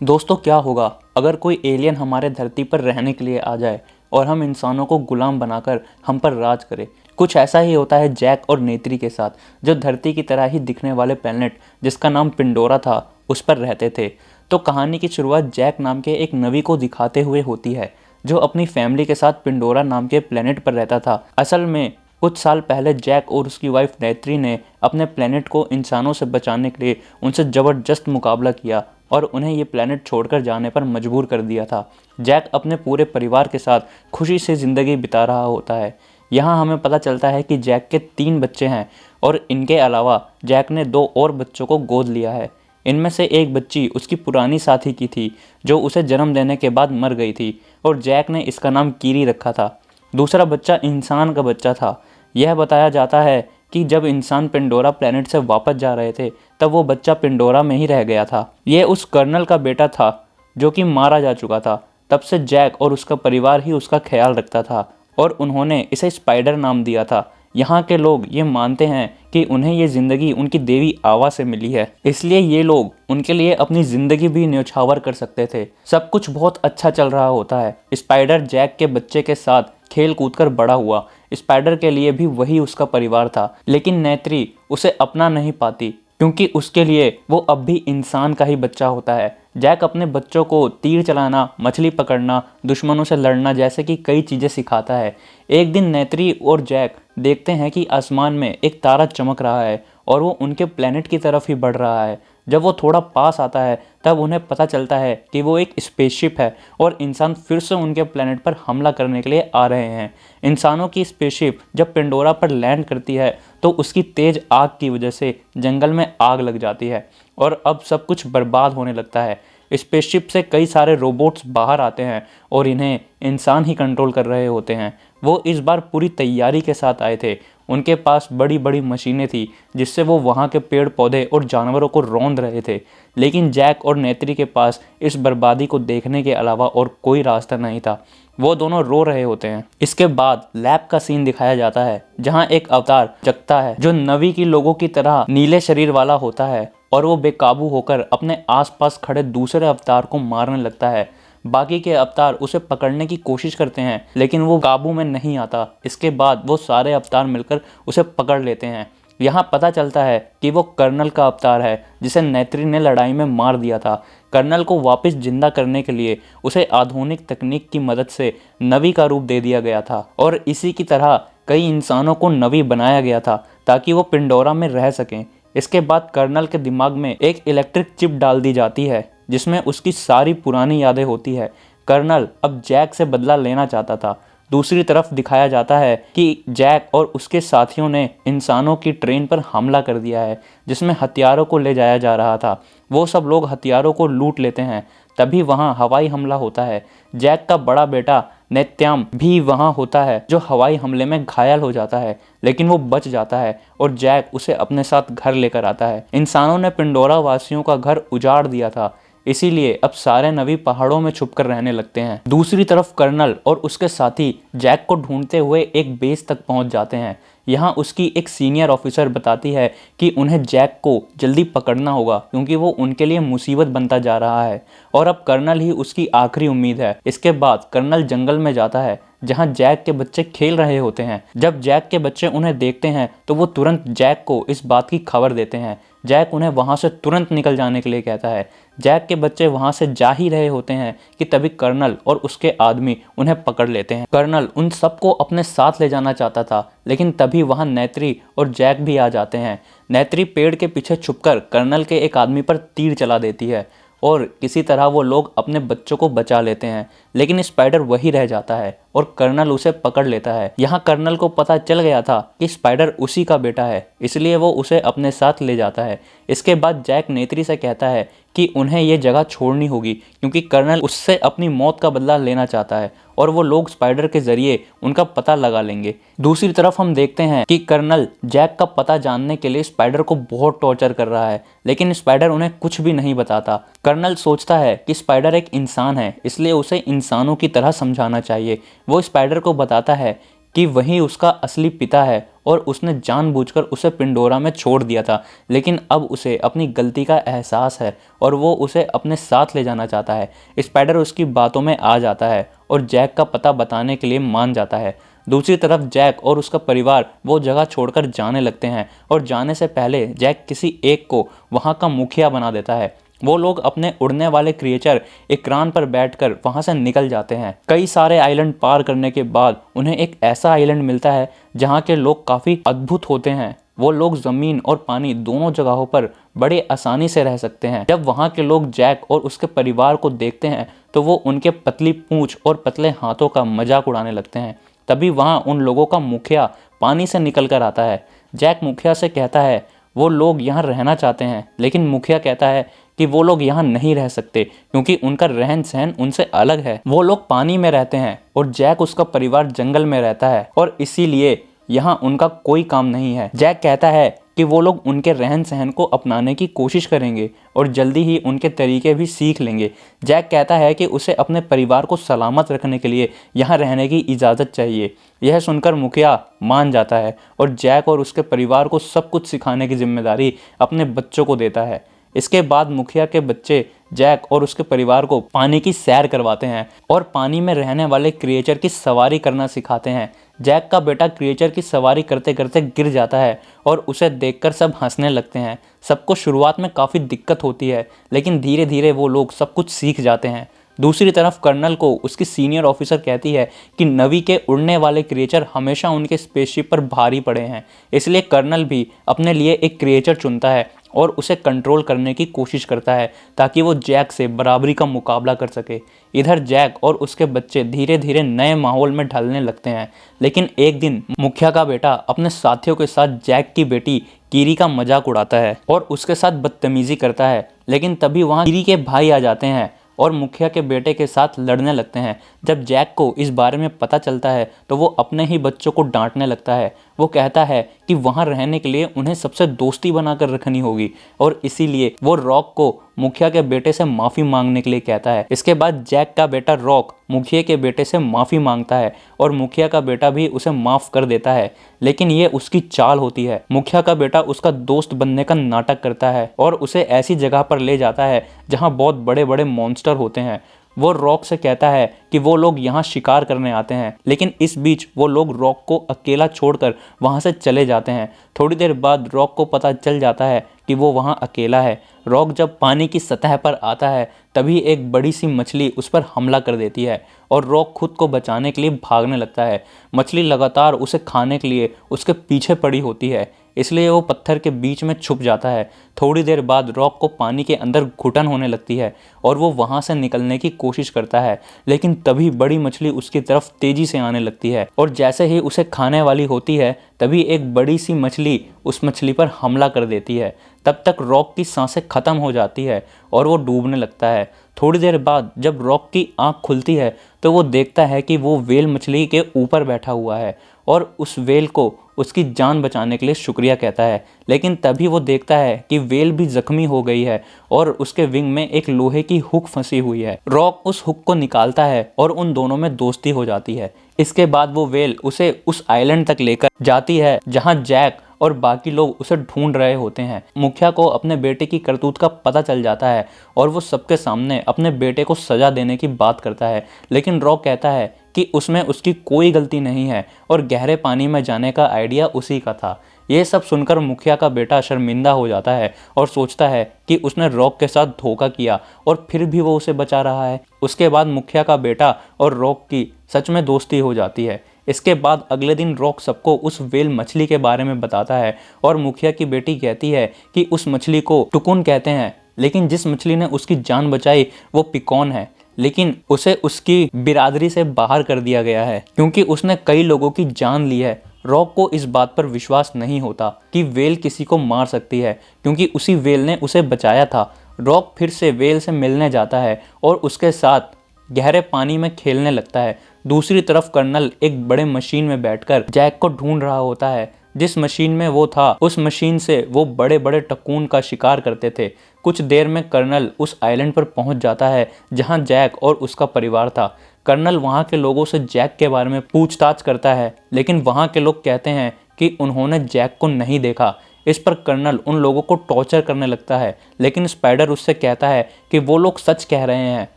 दोस्तों, क्या होगा अगर कोई एलियन हमारे धरती पर रहने के लिए आ जाए और हम इंसानों को गुलाम बनाकर हम पर राज करे। कुछ ऐसा ही होता है जैक और नेत्री के साथ, जो धरती की तरह ही दिखने वाले प्लेनेट जिसका नाम पिंडोरा था उस पर रहते थे। तो कहानी की शुरुआत जैक नाम के एक नवी को दिखाते हुए होती है, जो अपनी फैमिली के साथ पिंडोरा नाम के प्लेनेट पर रहता था। असल में कुछ साल पहले जैक और उसकी वाइफ नेत्री ने अपने प्लेनेट को इंसानों से बचाने के लिए उनसे ज़बरदस्त मुकाबला किया और उन्हें ये प्लेनेट छोड़कर जाने पर मजबूर कर दिया था। जैक अपने पूरे परिवार के साथ खुशी से ज़िंदगी बिता रहा होता है। यहाँ हमें पता चलता है कि जैक के 3 बच्चे हैं और इनके अलावा जैक ने 2 और बच्चों को गोद लिया है। इनमें से एक बच्ची उसकी पुरानी साथी की थी, जो उसे जन्म देने के बाद मर गई थी और जैक ने इसका नाम कीरी रखा था। दूसरा बच्चा इंसान का बच्चा था। यह बताया जाता है कि जब इंसान पिंडोरा प्लेनेट से वापस जा रहे थे तब वो बच्चा पिंडोरा में ही रह गया था। ये उस कर्नल का बेटा था जो कि मारा जा चुका था। तब से जैक और उसका परिवार ही उसका ख्याल रखता था और उन्होंने इसे स्पाइडर नाम दिया था। यहाँ के लोग ये मानते हैं कि उन्हें ये ज़िंदगी उनकी देवी आवा से मिली है, इसलिए ये लोग उनके लिए अपनी ज़िंदगी भी न्यौछावर कर सकते थे। सब कुछ बहुत अच्छा चल रहा होता है। स्पाइडर जैक के बच्चे के साथ खेल कूद कर बड़ा हुआ। स्पाइडर के लिए भी वही उसका परिवार था, लेकिन नेत्री उसे अपना नहीं पाती क्योंकि उसके लिए वो अब भी इंसान का ही बच्चा होता है। जैक अपने बच्चों को तीर चलाना, मछली पकड़ना, दुश्मनों से लड़ना जैसे कि कई चीज़ें सिखाता है। एक दिन नेत्री और जैक देखते हैं कि आसमान में एक तारा चमक रहा है और वो उनके प्लेनेट की तरफ ही बढ़ रहा है। जब वो थोड़ा पास आता है तब उन्हें पता चलता है कि वो एक स्पेसशिप है और इंसान फिर से उनके प्लेनेट पर हमला करने के लिए आ रहे हैं। इंसानों की स्पेसशिप जब पिंडोरा पर लैंड करती है तो उसकी तेज़ आग की वजह से जंगल में आग लग जाती है और अब सब कुछ बर्बाद होने लगता है। स्पेसशिप से कई सारे रोबोट्स बाहर आते हैं और इन्हें इंसान ही कंट्रोल कर रहे होते हैं। वो इस बार पूरी तैयारी के साथ आए थे। उनके पास बड़ी बड़ी मशीनें थी जिससे वो वहाँ के पेड़ पौधे और जानवरों को रौंद रहे थे। लेकिन जैक और नेत्री के पास इस बर्बादी को देखने के अलावा और कोई रास्ता नहीं था। वो दोनों रो रहे होते हैं। इसके बाद लैब का सीन दिखाया जाता है जहाँ एक अवतार जगता है जो नवी की लोगों की तरह नीले शरीर वाला होता है और वो बेकाबू होकर अपने आसपास खड़े दूसरे अवतार को मारने लगता है। बाकी के अवतार उसे पकड़ने की कोशिश करते हैं लेकिन वो काबू में नहीं आता। इसके बाद वो सारे अवतार मिलकर उसे पकड़ लेते हैं। यहाँ पता चलता है कि वो कर्नल का अवतार है जिसे नेत्री ने लड़ाई में मार दिया था। कर्नल को वापस जिंदा करने के लिए उसे आधुनिक तकनीक की मदद से नवी का रूप दे दिया गया था और इसी की तरह कई इंसानों को नवी बनाया गया था ताकि वो पिंडोरा में रह सकें। इसके बाद कर्नल के दिमाग में एक इलेक्ट्रिक चिप डाल दी जाती है जिसमें उसकी सारी पुरानी यादें होती है। कर्नल अब जैक से बदला लेना चाहता था। दूसरी तरफ दिखाया जाता है कि जैक और उसके साथियों ने इंसानों की ट्रेन पर हमला कर दिया है जिसमें हथियारों को ले जाया जा रहा था। वो सब लोग हथियारों को लूट लेते हैं। तभी वहाँ हवाई हमला होता है। जैक का बड़ा बेटा नेत्याम भी वहाँ होता है जो हवाई हमले में घायल हो जाता है, लेकिन वो बच जाता है और जैक उसे अपने साथ घर लेकर आता है। इंसानों ने पिंडोरा वासियों का घर उजाड़ दिया था, इसीलिए अब सारे नवी पहाड़ों में छुपकर रहने लगते हैं। दूसरी तरफ कर्नल और उसके साथी जैक को ढूंढते हुए एक बेस तक पहुंच जाते हैं। यहाँ उसकी एक सीनियर ऑफिसर बताती है कि उन्हें जैक को जल्दी पकड़ना होगा क्योंकि वो उनके लिए मुसीबत बनता जा रहा है और अब कर्नल ही उसकी आखिरी उम्मीद है। इसके बाद कर्नल जंगल में जाता है जहाँ जैक के बच्चे खेल रहे होते हैं। जब जैक के बच्चे उन्हें देखते हैं तो वो तुरंत जैक को इस बात की खबर देते हैं। जैक उन्हें वहाँ से तुरंत निकल जाने के लिए कहता है। जैक के बच्चे वहाँ से जा ही रहे होते हैं कि तभी कर्नल और उसके आदमी उन्हें पकड़ लेते हैं। कर्नल उन सबको अपने साथ ले जाना चाहता था लेकिन तभी वहाँ नेत्री और जैक भी आ जाते हैं। नेत्री पेड़ के पीछे छुपकर कर्नल के एक आदमी पर तीर चला देती है और किसी तरह वो लोग अपने बच्चों को बचा लेते हैं, लेकिन स्पाइडर वही रह जाता है और कर्नल उसे पकड़ लेता है। यहाँ कर्नल को पता चल गया था कि स्पाइडर उसी का बेटा है, इसलिए वो उसे अपने साथ ले जाता है। इसके बाद जैक नेत्री से कहता है कि उन्हें ये जगह छोड़नी होगी क्योंकि कर्नल उससे अपनी मौत का बदला लेना चाहता है और वो लोग स्पाइडर के जरिए उनका पता लगा लेंगे। दूसरी तरफ हम देखते हैं कि कर्नल जैक का पता जानने के लिए स्पाइडर को बहुत टॉर्चर कर रहा है, लेकिन स्पाइडर उन्हें कुछ भी नहीं बताता। कर्नल सोचता है कि स्पाइडर एक इंसान है, इसलिए उसे इंसानों की तरह समझाना चाहिए। वो स्पाइडर को बताता है कि वही उसका असली पिता है और उसने जानबूझकर उसे पिंडोरा में छोड़ दिया था, लेकिन अब उसे अपनी गलती का एहसास है और वो उसे अपने साथ ले जाना चाहता है। स्पाइडर उसकी बातों में आ जाता है और जैक का पता बताने के लिए मान जाता है। दूसरी तरफ जैक और उसका परिवार वो जगह छोड़कर जाने लगते हैं और जाने से पहले जैक किसी एक को वहाँ का मुखिया बना देता है। वो लोग अपने उड़ने वाले क्रिएचर इक्रान पर बैठकर वहां से निकल जाते हैं। कई सारे आइलैंड पार करने के बाद उन्हें एक ऐसा आइलैंड मिलता है जहां के लोग काफ़ी अद्भुत होते हैं। वो लोग ज़मीन और पानी दोनों जगहों पर बड़े आसानी से रह सकते हैं। जब वहां के लोग जैक और उसके परिवार को देखते हैं तो वो उनके पतली पूंछ और पतले हाथों का मजाक उड़ाने लगते हैं। तभी वहाँ उन लोगों का मुखिया पानी से निकल कर आता है। जैक मुखिया से कहता है वो लोग यहाँ रहना चाहते हैं, लेकिन मुखिया कहता है कि वो लोग यहाँ नहीं रह सकते क्योंकि उनका रहन सहन उनसे अलग है। वो लोग पानी में रहते हैं और जैक उसका परिवार जंगल में रहता है और इसीलिए यहाँ उनका कोई काम नहीं है। जैक कहता है कि वो लोग उनके रहन सहन को अपनाने की कोशिश करेंगे और जल्दी ही उनके तरीके भी सीख लेंगे। जैक कहता है कि उसे अपने परिवार को सलामत रखने के लिए यहाँ रहने की इजाज़त चाहिए। यह सुनकर मुखिया मान जाता है और जैक और उसके परिवार को सब कुछ सिखाने की जिम्मेदारी अपने बच्चों को देता है। इसके बाद मुखिया के बच्चे जैक और उसके परिवार को पानी की सैर करवाते हैं और पानी में रहने वाले क्रिएचर की सवारी करना सिखाते हैं। जैक का बेटा क्रिएचर की सवारी करते करते गिर जाता है और उसे देखकर सब हंसने लगते हैं। सबको शुरुआत में काफ़ी दिक्कत होती है, लेकिन धीरे धीरे वो लोग सब कुछ सीख जाते हैं। दूसरी तरफ कर्नल को उसकी सीनियर ऑफिसर कहती है कि नवी के उड़ने वाले क्रिएचर हमेशा उनके स्पेसशिप पर भारी पड़े हैं, इसलिए कर्नल भी अपने लिए एक क्रिएचर चुनता है और उसे कंट्रोल करने की कोशिश करता है ताकि वो जैक से बराबरी का मुकाबला कर सके। इधर जैक और उसके बच्चे धीरे धीरे नए माहौल में ढलने लगते हैं, लेकिन एक दिन मुखिया का बेटा अपने साथियों के साथ जैक की बेटी कीरी का मजाक उड़ाता है और उसके साथ बदतमीजी करता है। लेकिन तभी वहाँ कीरी के भाई आ जाते हैं और मुखिया के बेटे के साथ लड़ने लगते हैं। जब जैक को इस बारे में पता चलता है तो वो अपने ही बच्चों को डांटने लगता है। वो कहता है कि वहाँ रहने के लिए उन्हें सबसे दोस्ती बनाकर रखनी होगी और इसीलिए वो रॉक को मुखिया के बेटे से माफ़ी मांगने के लिए कहता है। इसके बाद जैक का बेटा रॉक मुखिया के बेटे से माफ़ी मांगता है और मुखिया का बेटा भी उसे माफ़ कर देता है, लेकिन ये उसकी चाल होती है। मुखिया का बेटा उसका दोस्त बनने का नाटक करता है और उसे ऐसी जगह पर ले जाता है जहाँ बहुत बड़े बड़े मॉन्स्टर होते हैं। वो रॉक से कहता है कि वो लोग यहाँ शिकार करने आते हैं, लेकिन इस बीच वो लोग रॉक को अकेला छोड़कर वहाँ से चले जाते हैं। थोड़ी देर बाद रॉक को पता चल जाता है कि वो वहाँ अकेला है। रॉक जब पानी की सतह पर आता है तभी एक बड़ी सी मछली उस पर हमला कर देती है और रॉक खुद को बचाने के लिए भागने लगता है। मछली लगातार उसे खाने के लिए उसके पीछे पड़ी होती है, इसलिए वो पत्थर के बीच में छुप जाता है। थोड़ी देर बाद रॉक को पानी के अंदर घुटन होने लगती है और वो वहाँ से निकलने की कोशिश करता है, लेकिन तभी बड़ी मछली उसकी तरफ तेजी से आने लगती है और जैसे ही उसे खाने वाली होती है तभी एक बड़ी सी मछली उस मछली पर हमला कर देती है। तब तक रॉक की सांसें खत्म हो जाती है और वो डूबने लगता है। थोड़ी देर बाद जब रॉक की आंख खुलती है तो वो देखता है कि वो व्हेल मछली के ऊपर बैठा हुआ है और उस व्हेल को उसकी जान बचाने के लिए शुक्रिया कहता है। लेकिन तभी वो देखता है कि व्हेल भी जख्मी हो गई है और उसके विंग में एक लोहे की हुक फंसी हुई है। रॉक उस हुक को निकालता है और उन दोनों में दोस्ती हो जाती है। इसके बाद वो व्हेल उसे उस आइलैंड तक लेकर जाती है जहाँ जैक और बाकी लोग उसे ढूंढ रहे होते हैं। मुखिया को अपने बेटे की करतूत का पता चल जाता है और वो सबके सामने अपने बेटे को सजा देने की बात करता है, लेकिन रॉक कहता है कि उसमें उसकी कोई गलती नहीं है और गहरे पानी में जाने का आइडिया उसी का था। ये सब सुनकर मुखिया का बेटा शर्मिंदा हो जाता है और सोचता है कि उसने रॉक के साथ धोखा किया और फिर भी वो उसे बचा रहा है। उसके बाद मुखिया का बेटा और रॉक की सच में दोस्ती हो जाती है। इसके बाद अगले दिन रॉक सबको उस व्हेल मछली के बारे में बताता है और मुखिया की बेटी कहती है कि उस मछली को टुकुन कहते हैं, लेकिन जिस मछली ने उसकी जान बचाई वो पिकॉन है, लेकिन उसे उसकी बिरादरी से बाहर कर दिया गया है क्योंकि उसने कई लोगों की जान ली है। रॉक को इस बात पर विश्वास नहीं होता कि व्हेल किसी को मार सकती है क्योंकि उसी व्हेल ने उसे बचाया था। रॉक फिर से व्हेल से मिलने जाता है और उसके साथ गहरे पानी में खेलने लगता है। दूसरी तरफ कर्नल एक बड़े मशीन में बैठकर जैक को ढूंढ रहा होता है। जिस मशीन में वो था उस मशीन से वो बड़े बड़े टकून का शिकार करते थे। कुछ देर में कर्नल उस आइलैंड पर पहुंच जाता है जहां जैक और उसका परिवार था। कर्नल वहां के लोगों से जैक के बारे में पूछताछ करता है, लेकिन वहां के लोग कहते हैं कि उन्होंने जैक को नहीं देखा। इस पर कर्नल उन लोगों को टॉर्चर करने लगता है, लेकिन स्पाइडर उससे कहता है कि वो लोग सच कह रहे हैं,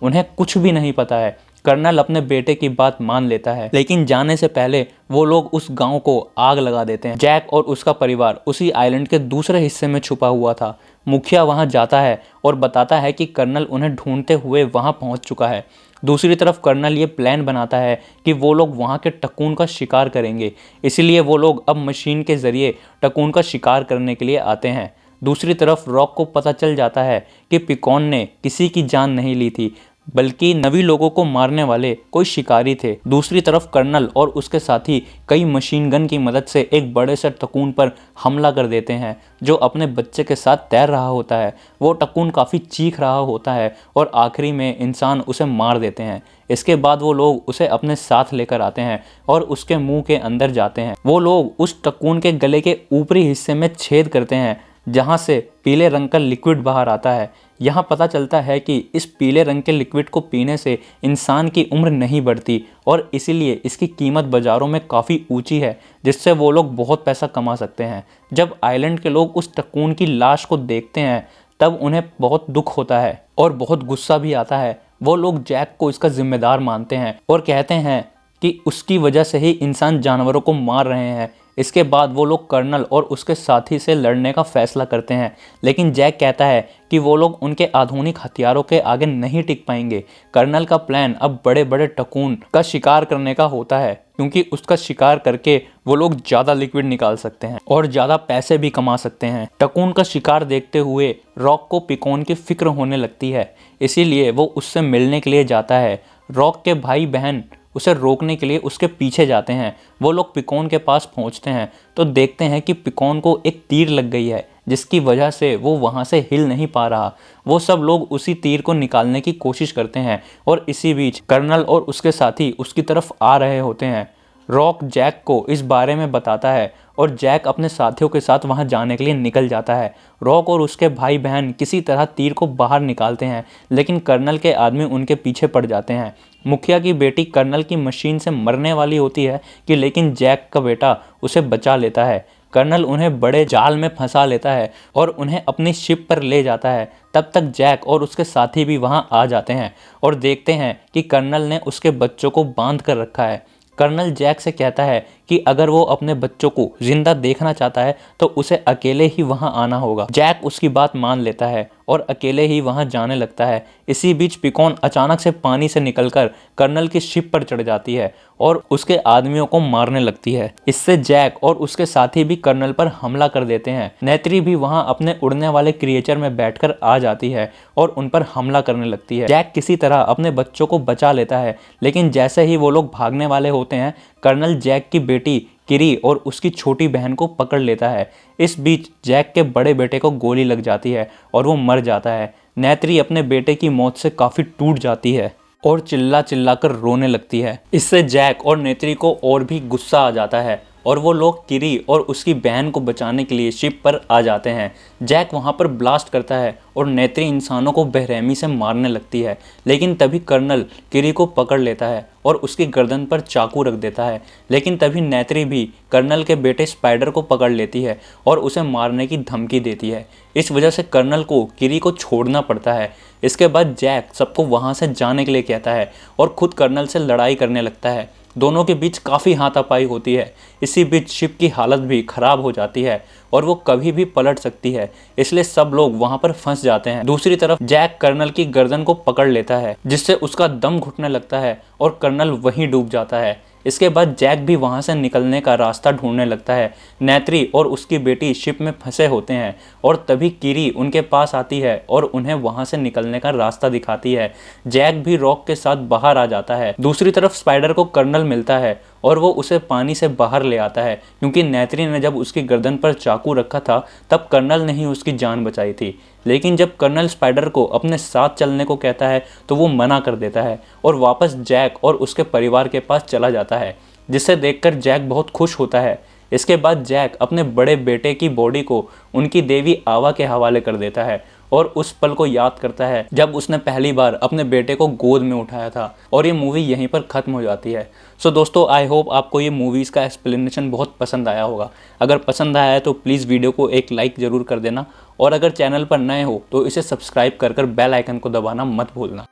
उन्हें कुछ भी नहीं पता है। कर्नल अपने बेटे की बात मान लेता है, लेकिन जाने से पहले वो लोग उस गांव को आग लगा देते हैं। जैक और उसका परिवार उसी आइलैंड के दूसरे हिस्से में छुपा हुआ था। मुखिया वहां जाता है और बताता है कि कर्नल उन्हें ढूंढते हुए वहां पहुंच चुका है। दूसरी तरफ कर्नल ये प्लान बनाता है कि वो लोग वहाँ के टकून का शिकार करेंगे, इसलिए वो लोग अब मशीन के ज़रिए टकून का शिकार करने के लिए आते हैं। दूसरी तरफ रॉक को पता चल जाता है कि पिकॉन ने किसी की जान नहीं ली थी, बल्कि नवी लोगों को मारने वाले कोई शिकारी थे। दूसरी तरफ कर्नल और उसके साथी कई मशीन गन की मदद से एक बड़े से टकून पर हमला कर देते हैं जो अपने बच्चे के साथ तैर रहा होता है। वो टकून काफ़ी चीख रहा होता है और आखिरी में इंसान उसे मार देते हैं। इसके बाद वो लोग उसे अपने साथ लेकर आते हैं और उसके मुंह के अंदर जाते हैं। वो लोग उस टकून के गले के ऊपरी हिस्से में छेद करते हैं जहाँ से पीले रंग का लिक्विड बाहर आता है। यहाँ पता चलता है कि इस पीले रंग के लिक्विड को पीने से इंसान की उम्र नहीं बढ़ती और इसीलिए इसकी कीमत बाज़ारों में काफ़ी ऊंची है, जिससे वो लोग बहुत पैसा कमा सकते हैं। जब आइलैंड के लोग उस टकून की लाश को देखते हैं तब उन्हें बहुत दुख होता है और बहुत गुस्सा भी आता है। वो लोग जैक को इसका जिम्मेदार मानते हैं और कहते हैं कि उसकी वजह से ही इंसान जानवरों को मार रहे हैं। इसके बाद वो लोग कर्नल और उसके साथी से लड़ने का फैसला करते हैं, लेकिन जैक कहता है कि वो लोग उनके आधुनिक हथियारों के आगे नहीं टिक पाएंगे। कर्नल का प्लान अब बड़े बड़े टकून का शिकार करने का होता है, क्योंकि उसका शिकार करके वो लोग ज़्यादा लिक्विड निकाल सकते हैं और ज़्यादा पैसे भी कमा सकते हैं। टकून का शिकार देखते हुए रॉक को पिकॉन की फिक्र होने लगती है, इसीलिए वो उससे मिलने के लिए जाता है। रॉक के भाई बहन उसे रोकने के लिए उसके पीछे जाते हैं। वो लोग पिकॉन के पास पहुंचते हैं तो देखते हैं कि पिकॉन को एक तीर लग गई है, जिसकी वजह से वो वहां से हिल नहीं पा रहा। वो सब लोग उसी तीर को निकालने की कोशिश करते हैं और इसी बीच कर्नल और उसके साथी उसकी तरफ आ रहे होते हैं। रॉक जैक को इस बारे में बताता है और जैक अपने साथियों के साथ वहां जाने के लिए निकल जाता है। रॉक और उसके भाई बहन किसी तरह तीर को बाहर निकालते हैं, लेकिन कर्नल के आदमी उनके पीछे पड़ जाते हैं। मुखिया की बेटी कर्नल की मशीन से मरने वाली होती है कि लेकिन जैक का बेटा उसे बचा लेता है। कर्नल उन्हें बड़े जाल में फंसा लेता है और उन्हें अपनी शिप पर ले जाता है। तब तक जैक और उसके साथी भी वहां आ जाते हैं और देखते हैं कि कर्नल ने उसके बच्चों को बांध कर रखा है। कर्नल जैक से कहता है कि अगर वो अपने बच्चों को जिंदा देखना चाहता है तो उसे अकेले ही वहां आना होगा। जैक उसकी बात मान लेता है और अकेले ही वहां जाने लगता है। इसी बीच पिकॉन अचानक से पानी से निकलकर कर्नल की शिप पर चढ़ जाती है और उसके आदमियों को मारने लगती है। इससे जैक और उसके साथी भी कर्नल पर हमला कर देते हैं। नेत्री भी वहां अपने उड़ने वाले क्रिएचर में बैठकर आ जाती है और उन पर हमला करने लगती है। जैक किसी तरह अपने बच्चों को बचा लेता है, लेकिन जैसे ही वो लोग भागने वाले होते हैं कर्नल जैक की बेटी किरी और उसकी छोटी बहन को पकड़ लेता है। इस बीच जैक के बड़े बेटे को गोली लग जाती है और वो मर जाता है। नेत्री अपने बेटे की मौत से काफ़ी टूट जाती है और चिल्ला चिल्ला कर रोने लगती है। इससे जैक और नेत्री को और भी गुस्सा आ जाता है और वो लोग किरी और उसकी बहन को बचाने के लिए शिप पर आ जाते हैं। जैक वहाँ पर ब्लास्ट करता है और नेत्री इंसानों को बेरहमी से मारने लगती है, लेकिन तभी कर्नल किरी को पकड़ लेता है और उसकी गर्दन पर चाकू रख देता है। लेकिन तभी नेत्री भी कर्नल के बेटे स्पाइडर को पकड़ लेती है और उसे मारने की धमकी देती है। इस वजह से कर्नल को किरी को छोड़ना पड़ता है। इसके बाद जैक सबको वहाँ से जाने के लिए कहता है और खुद कर्नल से लड़ाई करने लगता है। दोनों के बीच काफ़ी हाथापाई होती है। इसी बीच शिप की हालत भी ख़राब हो जाती है और वो कभी भी पलट सकती है, इसलिए सब लोग वहाँ पर फंस जाते हैं। दूसरी तरफ जैक कर्नल की गर्दन को पकड़ लेता है, जिससे उसका दम घुटने लगता है और कर्नल वहीं डूब जाता है। इसके बाद जैक भी वहाँ से निकलने का रास्ता ढूंढने लगता है। नेत्री और उसकी बेटी शिप में फंसे होते हैं और तभी किरी उनके पास आती है और उन्हें वहाँ से निकलने का रास्ता दिखाती है। जैक भी रॉक के साथ बाहर आ जाता है। दूसरी तरफ स्पाइडर को कर्नल मिलता है और वो उसे पानी से बाहर ले आता है, क्योंकि नेत्री ने जब उसकी गर्दन पर चाकू रखा था तब कर्नल ने ही उसकी जान बचाई थी। लेकिन जब कर्नल स्पाइडर को अपने साथ चलने को कहता है तो वो मना कर देता है और वापस जैक और उसके परिवार के पास चला जाता है, जिसे देखकर जैक बहुत खुश होता है। इसके बाद जैक अपने बड़े बेटे की बॉडी को उनकी देवी आवा के हवाले कर देता है और उस पल को याद करता है जब उसने पहली बार अपने बेटे को गोद में उठाया था, और ये मूवी यहीं पर ख़त्म हो जाती है। सो दोस्तों, आई होप आपको ये मूवीज़ का एक्सप्लेनेशन बहुत पसंद आया होगा। अगर पसंद आया है तो प्लीज़ वीडियो को एक लाइक ज़रूर कर देना, और अगर चैनल पर नए हो तो इसे सब्सक्राइब कर बेल आइकन को दबाना मत भूलना।